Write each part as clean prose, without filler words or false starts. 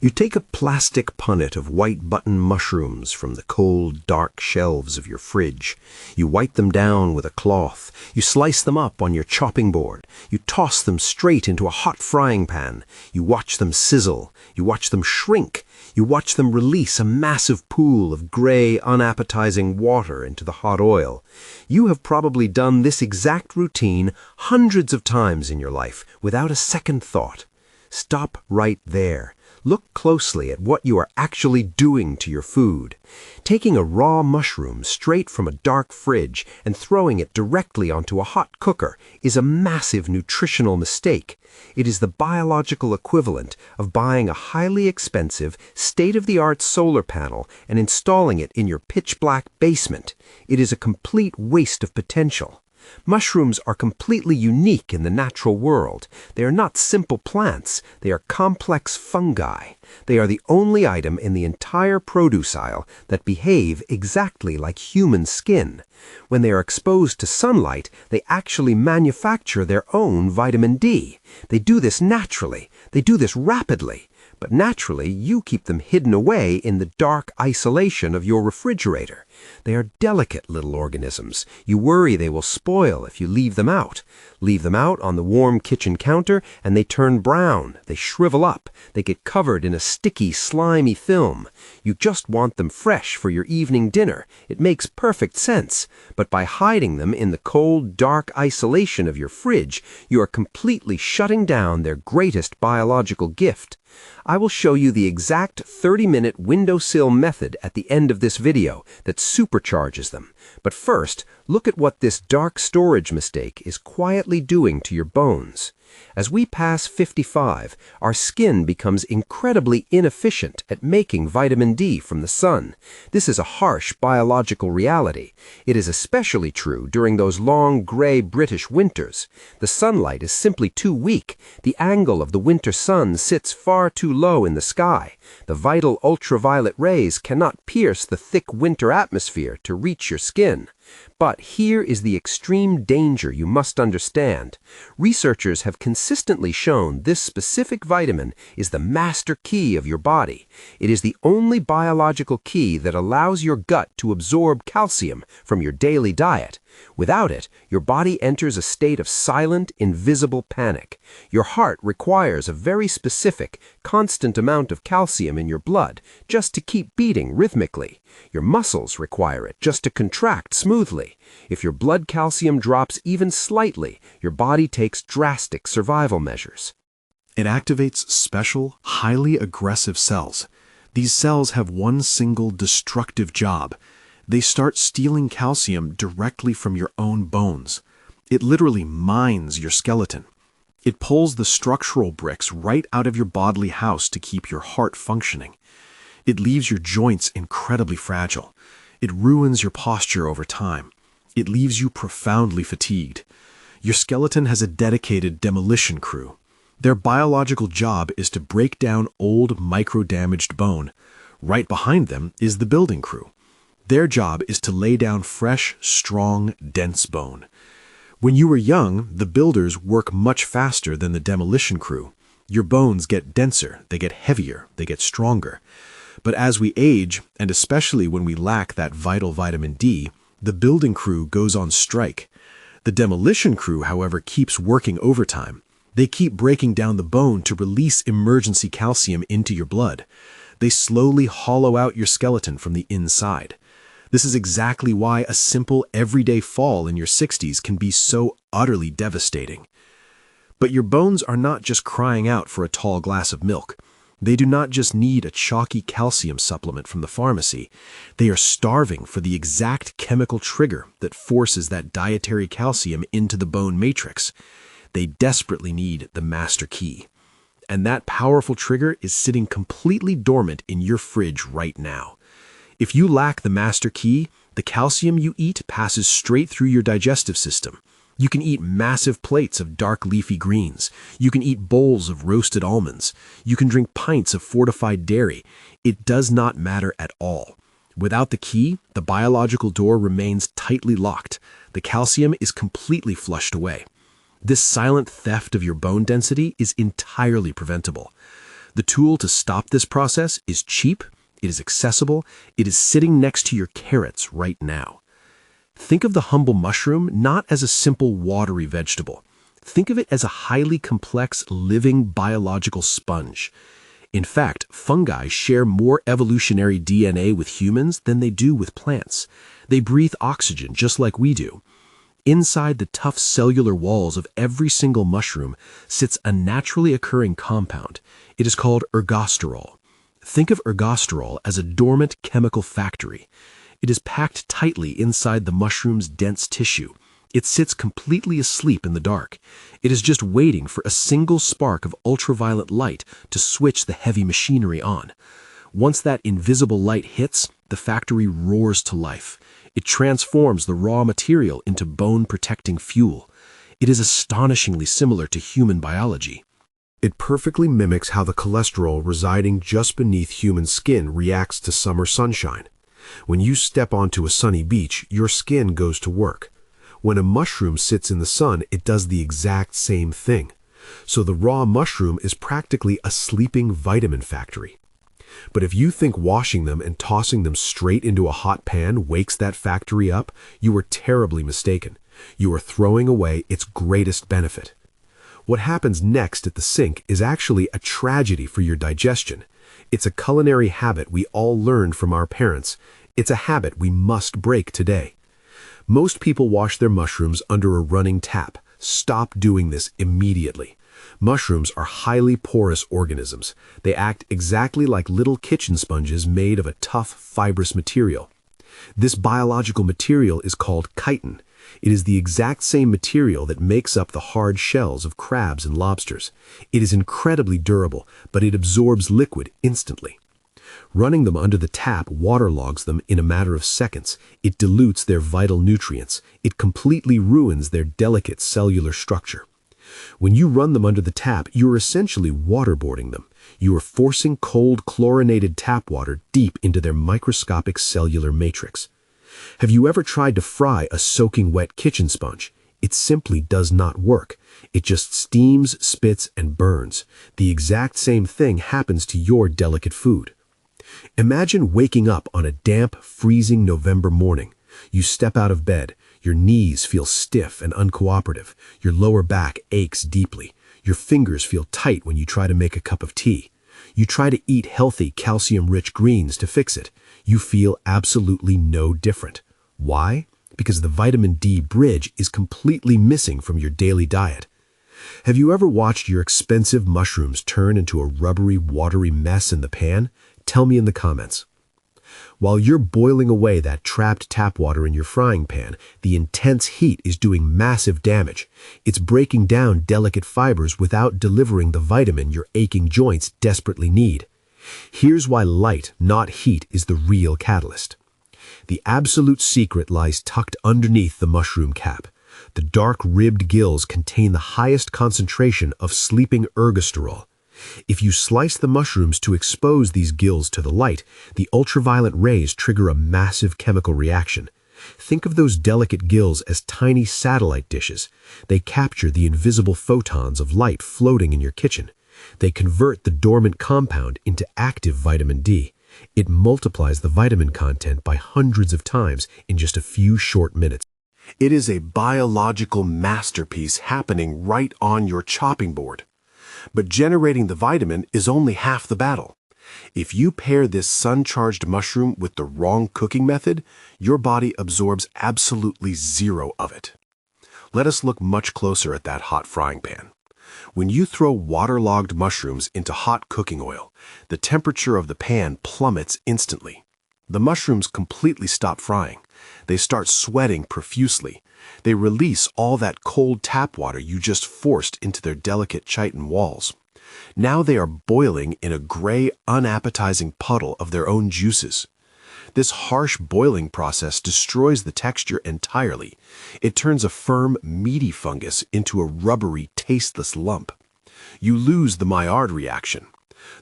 You take a plastic punnet of white button mushrooms from the cold, dark shelves of your fridge. You wipe them down with a cloth. You slice them up on your chopping board. You toss them straight into a hot frying pan. You watch them sizzle. You watch them shrink. You watch them release a massive pool of gray, unappetizing water into the hot oil. You have probably done this exact routine hundreds of times in your life without a second thought. Stop right there. Look closely at what you are actually doing to your food. Taking a raw mushroom straight from a dark fridge and throwing it directly onto a hot cooker is a massive nutritional mistake. It is the biological equivalent of buying a highly expensive, state-of-the-art solar panel and installing it in your pitch-black basement. It is a complete waste of potential. Mushrooms are completely unique in the natural world. They are not simple plants. They are complex fungi. They are the only item in the entire produce aisle that behave exactly like human skin. When they are exposed to sunlight, they actually manufacture their own vitamin D. They do this naturally. They do this rapidly. But naturally, you keep them hidden away in the dark isolation of your refrigerator. They are delicate little organisms. You worry they will spoil if you leave them out. Leave them out on the warm kitchen counter and they turn brown. They shrivel up. They get covered in a sticky, slimy film. You just want them fresh for your evening dinner. It makes perfect sense. But by hiding them in the cold, dark isolation of your fridge, you are completely shutting down their greatest biological gift. I will show you the exact 30-minute windowsill method at the end of this video that supercharges them. But first, look at what this dark storage mistake is quietly doing to your bones. As we pass 55, our skin becomes incredibly inefficient at making vitamin D from the sun. This is a harsh biological reality. It is especially true during those long, gray British winters. The sunlight is simply too weak. The angle of the winter sun sits far too low in the sky. The vital ultraviolet rays cannot pierce the thick winter atmosphere to reach your skin. But here is the extreme danger you must understand. Researchers have consistently shown this specific vitamin is the master key of your body. It is the only biological key that allows your gut to absorb calcium from your daily diet. Without it, your body enters a state of silent, invisible panic. Your heart requires a very specific, constant amount of calcium in your blood just to keep beating rhythmically. Your muscles require it just to contract smoothly. If your blood calcium drops even slightly, your body takes drastic survival measures. It activates special, highly aggressive cells. These cells have one single destructive job. They start stealing calcium directly from your own bones. It literally mines your skeleton. It pulls the structural bricks right out of your bodily house to keep your heart functioning. It leaves your joints incredibly fragile. It ruins your posture over time. It leaves you profoundly fatigued. Your skeleton has a dedicated demolition crew. Their biological job is to break down old, micro-damaged bone. Right behind them is the building crew. Their job is to lay down fresh, strong, dense bone. When you were young, the builders work much faster than the demolition crew. Your bones get denser, they get heavier, they get stronger. But as we age, and especially when we lack that vital vitamin D, the building crew goes on strike. The demolition crew, however, keeps working overtime. They keep breaking down the bone to release emergency calcium into your blood. They slowly hollow out your skeleton from the inside. This is exactly why a simple everyday fall in your 60s can be so utterly devastating. But your bones are not just crying out for a tall glass of milk. They do not just need a chalky calcium supplement from the pharmacy. They are starving for the exact chemical trigger that forces that dietary calcium into the bone matrix. They desperately need the master key. And that powerful trigger is sitting completely dormant in your fridge right now. If you lack the master key, the calcium you eat passes straight through your digestive system. You can eat massive plates of dark leafy greens. You can eat bowls of roasted almonds. You can drink pints of fortified dairy. It does not matter at all. Without the key, the biological door remains tightly locked. The calcium is completely flushed away. This silent theft of your bone density is entirely preventable. The tool to stop this process is cheap, it is accessible, it is sitting next to your carrots right now. Think of the humble mushroom not as a simple watery vegetable. Think of it as a highly complex, living biological sponge. In fact, fungi share more evolutionary DNA with humans than they do with plants. They breathe oxygen just like we do. Inside the tough cellular walls of every single mushroom sits a naturally occurring compound. It is called ergosterol. Think of ergosterol as a dormant chemical factory. It is packed tightly inside the mushroom's dense tissue. It sits completely asleep in the dark. It is just waiting for a single spark of ultraviolet light to switch the heavy machinery on. Once that invisible light hits, the factory roars to life. It transforms the raw material into bone-protecting fuel. It is astonishingly similar to human biology. It perfectly mimics how the cholesterol residing just beneath human skin reacts to summer sunshine. When you step onto a sunny beach, your skin goes to work. When a mushroom sits in the sun, it does the exact same thing. So the raw mushroom is practically a sleeping vitamin factory. But if you think washing them and tossing them straight into a hot pan wakes that factory up, you are terribly mistaken. You are throwing away its greatest benefit. What happens next at the sink is actually a tragedy for your digestion. It's a culinary habit we all learned from our parents. It's a habit we must break today. Most people wash their mushrooms under a running tap. Stop doing this immediately. Mushrooms are highly porous organisms. They act exactly like little kitchen sponges made of a tough, fibrous material. This biological material is called chitin. It is the exact same material that makes up the hard shells of crabs and lobsters. It is incredibly durable, but it absorbs liquid instantly. Running them under the tap waterlogs them in a matter of seconds. It dilutes their vital nutrients. It completely ruins their delicate cellular structure. When you run them under the tap, you are essentially waterboarding them. You are forcing cold, chlorinated tap water deep into their microscopic cellular matrix. Have you ever tried to fry a soaking wet kitchen sponge? It simply does not work. It just steams, spits, and burns. The exact same thing happens to your delicate food. Imagine waking up on a damp, freezing November morning. You step out of bed. Your knees feel stiff and uncooperative. Your lower back aches deeply. Your fingers feel tight when you try to make a cup of tea. You try to eat healthy, calcium-rich greens to fix it. You feel absolutely no different. Why? Because the vitamin D bridge is completely missing from your daily diet. Have you ever watched your expensive mushrooms turn into a rubbery, watery mess in the pan? Tell me in the comments. While you're boiling away that trapped tap water in your frying pan, the intense heat is doing massive damage. It's breaking down delicate fibers without delivering the vitamin your aching joints desperately need. Here's why light, not heat, is the real catalyst. The absolute secret lies tucked underneath the mushroom cap. The dark-ribbed gills contain the highest concentration of sleeping ergosterol. If you slice the mushrooms to expose these gills to the light, the ultraviolet rays trigger a massive chemical reaction. Think of those delicate gills as tiny satellite dishes. They capture the invisible photons of light floating in your kitchen. They convert the dormant compound into active vitamin D. It multiplies the vitamin content by hundreds of times in just a few short minutes. It is a biological masterpiece happening right on your chopping board. But generating the vitamin is only half the battle. If you pair this sun-charged mushroom with the wrong cooking method, your body absorbs absolutely zero of it. Let us look much closer at that hot frying pan. When you throw waterlogged mushrooms into hot cooking oil, the temperature of the pan plummets instantly. The mushrooms completely stop frying. They start sweating profusely. They release all that cold tap water you just forced into their delicate chitin walls. Now they are boiling in a gray, unappetizing puddle of their own juices. This harsh boiling process destroys the texture entirely. It turns a firm, meaty fungus into a rubbery, tasteless lump. You lose the Maillard reaction.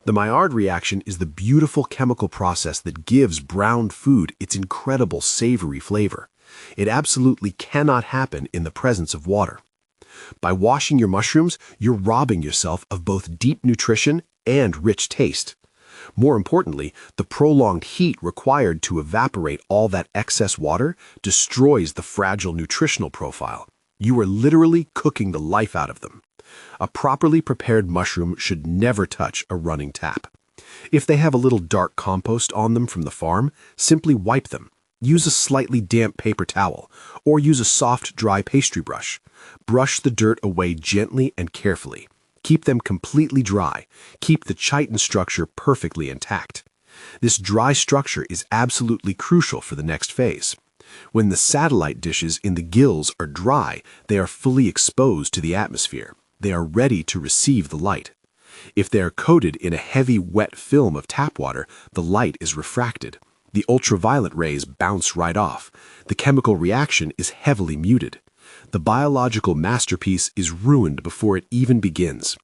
The Maillard reaction is the beautiful chemical process that gives browned food its incredible savory flavor. It absolutely cannot happen in the presence of water. By washing your mushrooms, you're robbing yourself of both deep nutrition and rich taste. More importantly, the prolonged heat required to evaporate all that excess water destroys the fragile nutritional profile. You are literally cooking the life out of them. A properly prepared mushroom should never touch a running tap. If they have a little dark compost on them from the farm, simply wipe them. Use a slightly damp paper towel, or use a soft, dry pastry brush. Brush the dirt away gently and carefully. Keep them completely dry. Keep the chitin structure perfectly intact. This dry structure is absolutely crucial for the next phase. When the satellite dishes in the gills are dry, they are fully exposed to the atmosphere. They are ready to receive the light. If they are coated in a heavy, wet film of tap water, the light is refracted. The ultraviolet rays bounce right off. The chemical reaction is heavily muted. The biological masterpiece is ruined before it even begins.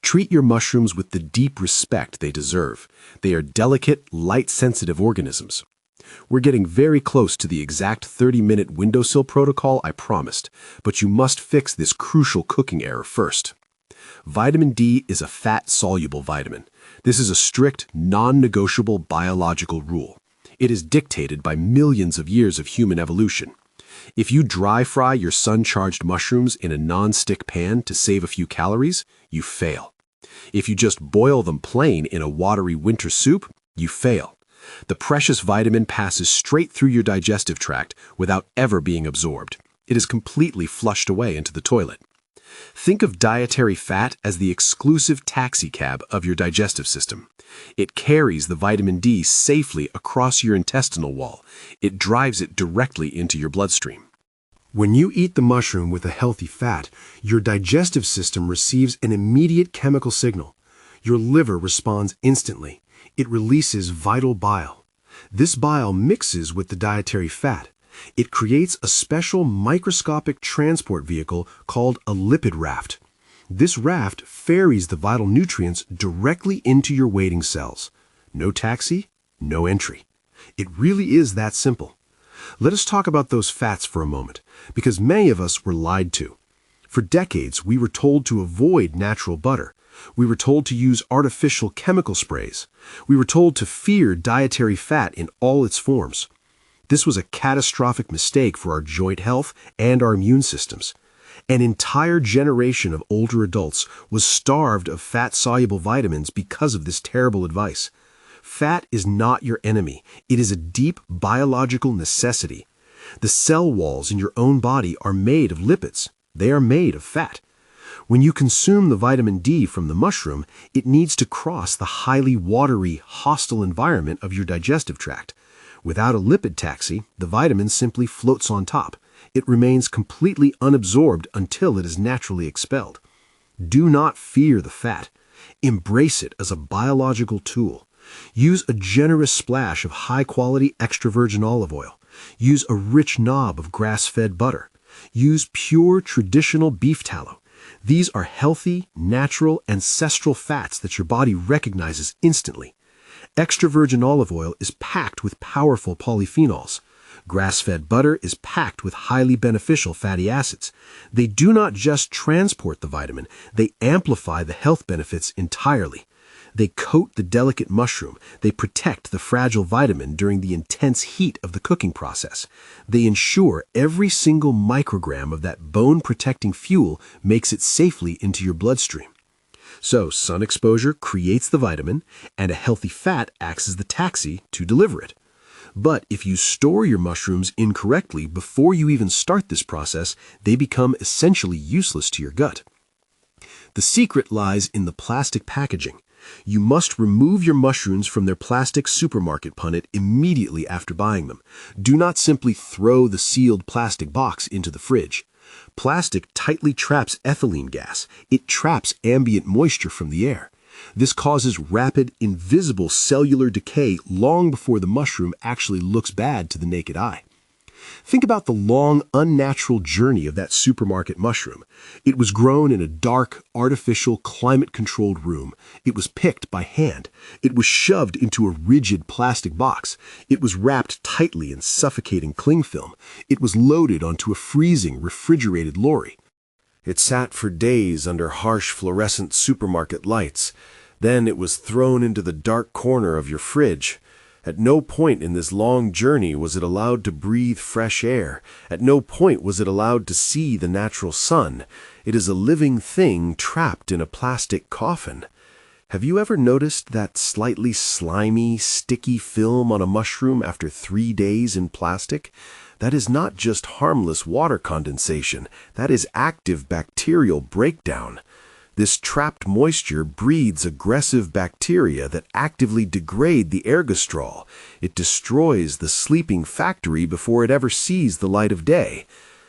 Treat your mushrooms with the deep respect they deserve. They are delicate, light-sensitive organisms. We're getting very close to the exact 30-minute windowsill protocol I promised, but you must fix this crucial cooking error first. Vitamin D is a fat-soluble vitamin. This is a strict, non-negotiable biological rule. It is dictated by millions of years of human evolution. If you dry fry your sun-charged mushrooms in a non-stick pan to save a few calories, you fail. If you just boil them plain in a watery winter soup, you fail. The precious vitamin passes straight through your digestive tract without ever being absorbed. It is completely flushed away into the toilet. Think of dietary fat as the exclusive taxicab of your digestive system. It carries the vitamin D safely across your intestinal wall. It drives it directly into your bloodstream. When you eat the mushroom with a healthy fat, your digestive system receives an immediate chemical signal. Your liver responds instantly. It releases vital bile. This bile mixes with the dietary fat. It creates a special microscopic transport vehicle called a lipid raft. This raft ferries the vital nutrients directly into your waiting cells. No taxi, no entry. It really is that simple. Let us talk about those fats for a moment, because many of us were lied to. For decades, we were told to avoid natural butter. We were told to use artificial chemical sprays. We were told to fear dietary fat in all its forms. This was a catastrophic mistake for our joint health and our immune systems. An entire generation of older adults was starved of fat-soluble vitamins because of this terrible advice. Fat is not your enemy. It is a deep biological necessity. The cell walls in your own body are made of lipids. They are made of fat. When you consume the vitamin D from the mushroom, it needs to cross the highly watery, hostile environment of your digestive tract. Without a lipid taxi, the vitamin simply floats on top. It remains completely unabsorbed until it is naturally expelled. Do not fear the fat. Embrace it as a biological tool. Use a generous splash of high-quality extra virgin olive oil. Use a rich knob of grass-fed butter. Use pure traditional beef tallow. These are healthy, natural, ancestral fats that your body recognizes instantly. Extra virgin olive oil is packed with powerful polyphenols. Grass-fed butter is packed with highly beneficial fatty acids. They do not just transport the vitamin, they amplify the health benefits entirely. They coat the delicate mushroom. They protect the fragile vitamin during the intense heat of the cooking process. They ensure every single microgram of that bone-protecting fuel makes it safely into your bloodstream. So, sun exposure creates the vitamin, and a healthy fat acts as the taxi to deliver it. But if you store your mushrooms incorrectly before you even start this process, they become essentially useless to your gut. The secret lies in the plastic packaging. You must remove your mushrooms from their plastic supermarket punnet immediately after buying them. Do not simply throw the sealed plastic box into the fridge. Plastic tightly traps ethylene gas. It traps ambient moisture from the air. This causes rapid, invisible cellular decay long before the mushroom actually looks bad to the naked eye. Think about the long, unnatural journey of that supermarket mushroom. It was grown in a dark, artificial, climate-controlled room. It was picked by hand. It was shoved into a rigid plastic box. It was wrapped tightly in suffocating cling film. It was loaded onto a freezing, refrigerated lorry. It sat for days under harsh fluorescent supermarket lights. Then it was thrown into the dark corner of your fridge. At no point in this long journey was it allowed to breathe fresh air. At no point was it allowed to see the natural sun. It is a living thing trapped in a plastic coffin. Have you ever noticed that slightly slimy, sticky film on a mushroom after 3 days in plastic? That is not just harmless water condensation. That is active bacterial breakdown. This trapped moisture breeds aggressive bacteria that actively degrade the ergostrol. It destroys the sleeping factory before it ever sees the light of day.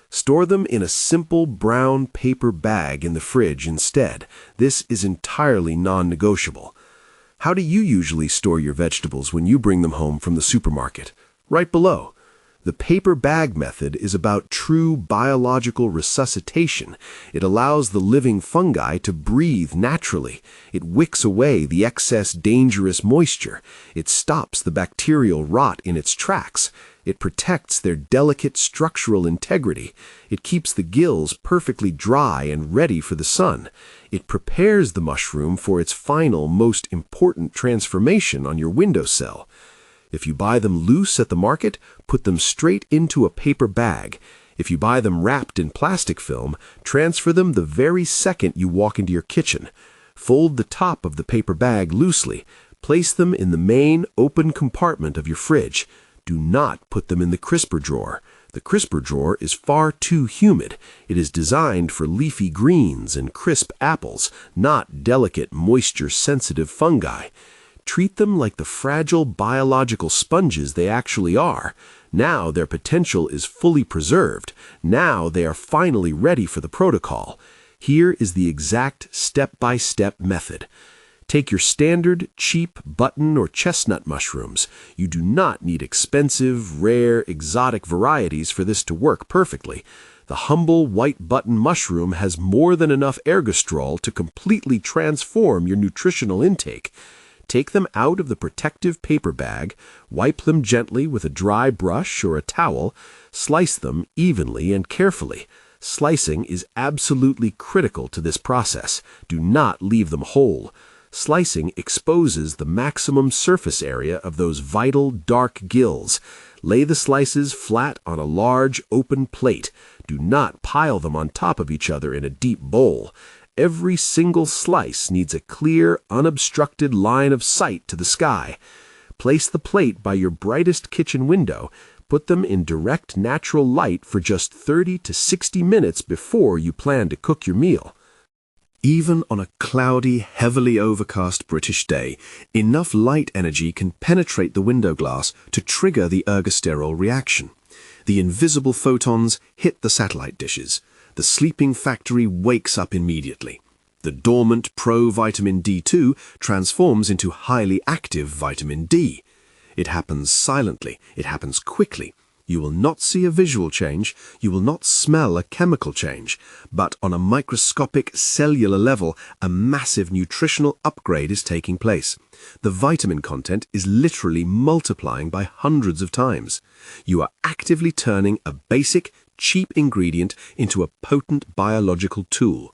Store them in a simple brown paper bag in the fridge instead. This is entirely non-negotiable. How do you usually store your vegetables when you bring them home from the supermarket? Right below. The paper bag method is about true biological resuscitation. It allows the living fungi to breathe naturally. It wicks away the excess dangerous moisture. It stops the bacterial rot in its tracks. It protects their delicate structural integrity. It keeps the gills perfectly dry and ready for the sun. It prepares the mushroom for its final, most important transformation on your windowsill. If you buy them loose at the market, put them straight into a paper bag. If you buy them wrapped in plastic film, transfer them the very second you walk into your kitchen. Fold the top of the paper bag loosely. Place them in the main open compartment of your fridge. Do not put them in the crisper drawer. The crisper drawer is far too humid. It is designed for leafy greens and crisp apples, not delicate, moisture-sensitive fungi. Treat them like the fragile biological sponges they actually are. Now their potential is fully preserved. Now they are finally ready for the protocol. Here is the exact step-by-step method. Take your standard, cheap button or chestnut mushrooms. You do not need expensive, rare, exotic varieties for this to work perfectly. The humble white button mushroom has more than enough ergostrol to completely transform your nutritional intake. Take them out of the protective paper bag, wipe them gently with a dry brush or a towel, slice them evenly and carefully. Slicing is absolutely critical to this process. Do not leave them whole. Slicing exposes the maximum surface area of those vital dark gills. Lay the slices flat on a large open plate. Do not pile them on top of each other in a deep bowl. Every single slice needs a clear, unobstructed line of sight to the sky. Place the plate by your brightest kitchen window. Put them in direct natural light for just 30 to 60 minutes before you plan to cook your meal. Even on a cloudy, heavily overcast British day, enough light energy can penetrate the window glass to trigger the ergosterol reaction. The invisible photons hit the satellite dishes. The sleeping factory wakes up immediately. The dormant pro-vitamin D2 transforms into highly active vitamin D. It happens silently. It happens quickly. You will not see a visual change. You will not smell a chemical change. But on a microscopic cellular level, a massive nutritional upgrade is taking place. The vitamin content is literally multiplying by hundreds of times. You are actively turning a basic, cheap ingredient into a potent biological tool.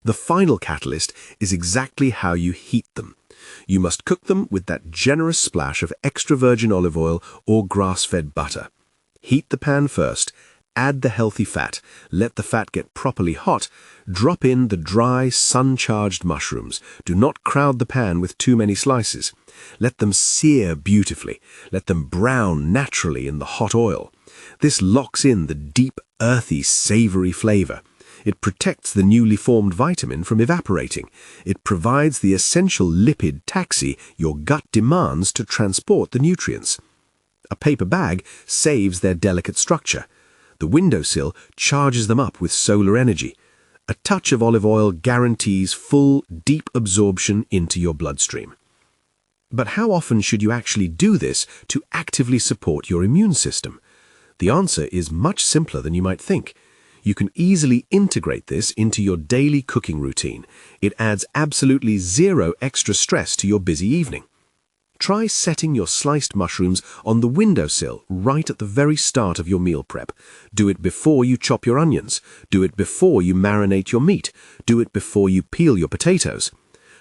The final catalyst is exactly how you heat them. You must cook them with that generous splash of extra virgin olive oil or grass-fed butter. Heat the pan first, add the healthy fat, let the fat get properly hot, drop in the dry, sun-charged mushrooms. Do not crowd the pan with too many slices. Let them sear beautifully. Let them brown naturally in the hot oil. This locks in the deep, earthy, savory flavor. It protects the newly formed vitamin from evaporating. It provides the essential lipid taxi your gut demands to transport the nutrients. A paper bag saves their delicate structure. The windowsill charges them up with solar energy. A touch of olive oil guarantees full, deep absorption into your bloodstream. But how often should you actually do this to actively support your immune system? The answer is much simpler than you might think. You can easily integrate this into your daily cooking routine. It adds absolutely zero extra stress to your busy evening. Try setting your sliced mushrooms on the windowsill right at the very start of your meal prep. Do it before you chop your onions. Do it before you marinate your meat. Do it before you peel your potatoes.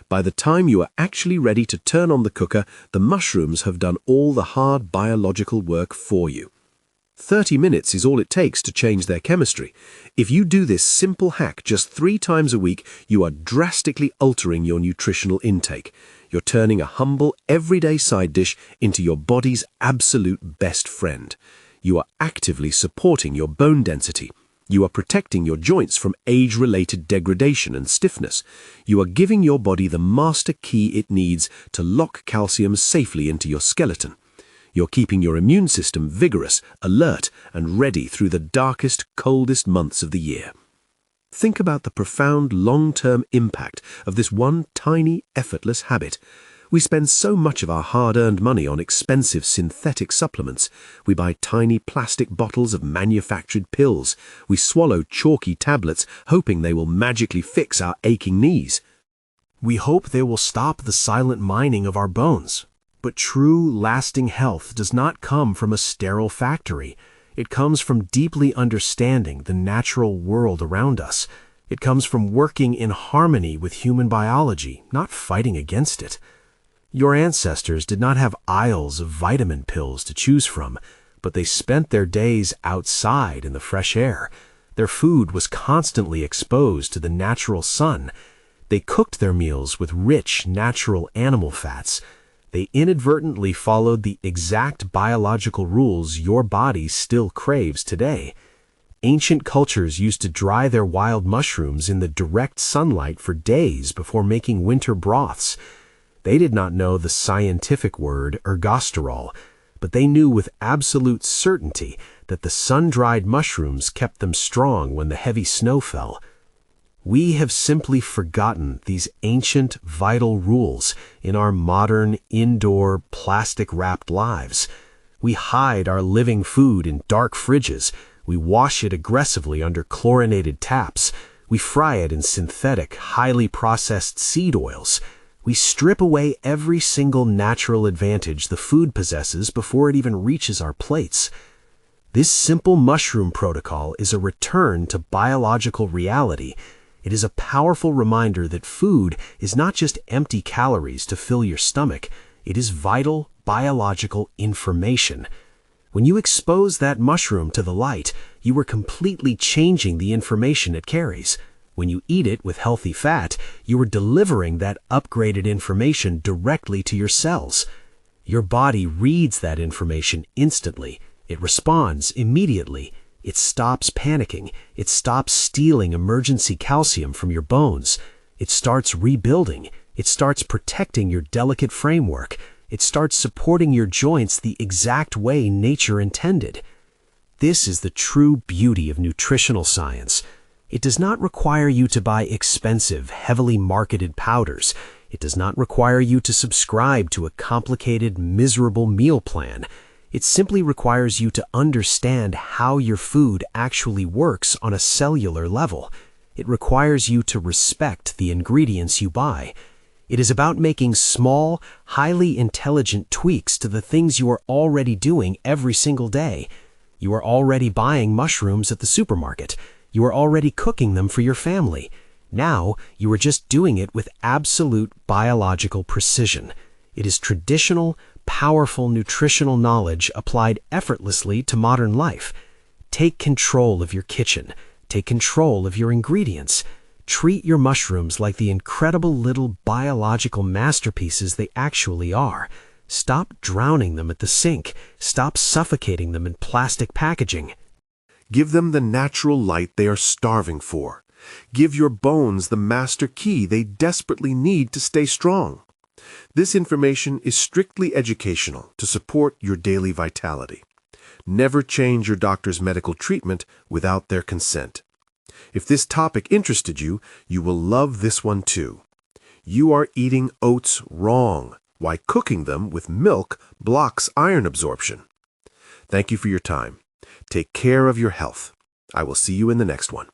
By the time you are actually ready to turn on the cooker, the mushrooms have done all the hard biological work for you. 30 minutes is all it takes to change their chemistry. If you do this simple hack just 3 times a week, you are drastically altering your nutritional intake. You're turning a humble, everyday side dish into your body's absolute best friend. You are actively supporting your bone density. You are protecting your joints from age-related degradation and stiffness. You are giving your body the master key it needs to lock calcium safely into your skeleton. You're keeping your immune system vigorous, alert, and ready through the darkest, coldest months of the year. Think about the profound long-term impact of this one tiny, effortless habit. We spend so much of our hard-earned money on expensive synthetic supplements. We buy tiny plastic bottles of manufactured pills. We swallow chalky tablets, hoping they will magically fix our aching knees. We hope they will stop the silent mining of our bones. But true, lasting health does not come from a sterile factory. It comes from deeply understanding the natural world around us. It comes from working in harmony with human biology, not fighting against it. Your ancestors did not have aisles of vitamin pills to choose from, but they spent their days outside in the fresh air. Their food was constantly exposed to the natural sun. They cooked their meals with rich, natural animal fats. They inadvertently followed the exact biological rules your body still craves today. Ancient cultures used to dry their wild mushrooms in the direct sunlight for days before making winter broths. They did not know the scientific word ergosterol, but they knew with absolute certainty that the sun-dried mushrooms kept them strong when the heavy snow fell. We have simply forgotten these ancient, vital rules in our modern, indoor, plastic-wrapped lives. We hide our living food in dark fridges. We wash it aggressively under chlorinated taps. We fry it in synthetic, highly processed seed oils. We strip away every single natural advantage the food possesses before it even reaches our plates. This simple mushroom protocol is a return to biological reality. It is a powerful reminder that food is not just empty calories to fill your stomach. It is vital, biological information. When you expose that mushroom to the light, you are completely changing the information it carries. When you eat it with healthy fat, you are delivering that upgraded information directly to your cells. Your body reads that information instantly. It responds immediately. It stops panicking. It stops stealing emergency calcium from your bones. It starts rebuilding. It starts protecting your delicate framework. It starts supporting your joints the exact way nature intended. This is the true beauty of nutritional science. It does not require you to buy expensive, heavily marketed powders. It does not require you to subscribe to a complicated, miserable meal plan. It simply requires you to understand how your food actually works on a cellular level. It requires you to respect the ingredients you buy. It is about making small, highly intelligent tweaks to the things you are already doing every single day. You are already buying mushrooms at the supermarket. You are already cooking them for your family. Now, you are just doing it with absolute biological precision. It is traditional, powerful nutritional knowledge applied effortlessly to modern life. Take control of your kitchen. Take control of your ingredients. Treat your mushrooms like the incredible little biological masterpieces they actually are. Stop drowning them at the sink. Stop suffocating them in plastic packaging. Give them the natural light they are starving for. Give your bones the master key they desperately need to stay strong. This information is strictly educational to support your daily vitality. Never change your doctor's medical treatment without their consent. If this topic interested you, you will love this one too. You are eating oats wrong. Why cooking them with milk blocks iron absorption. Thank you for your time. Take care of your health. I will see you in the next one.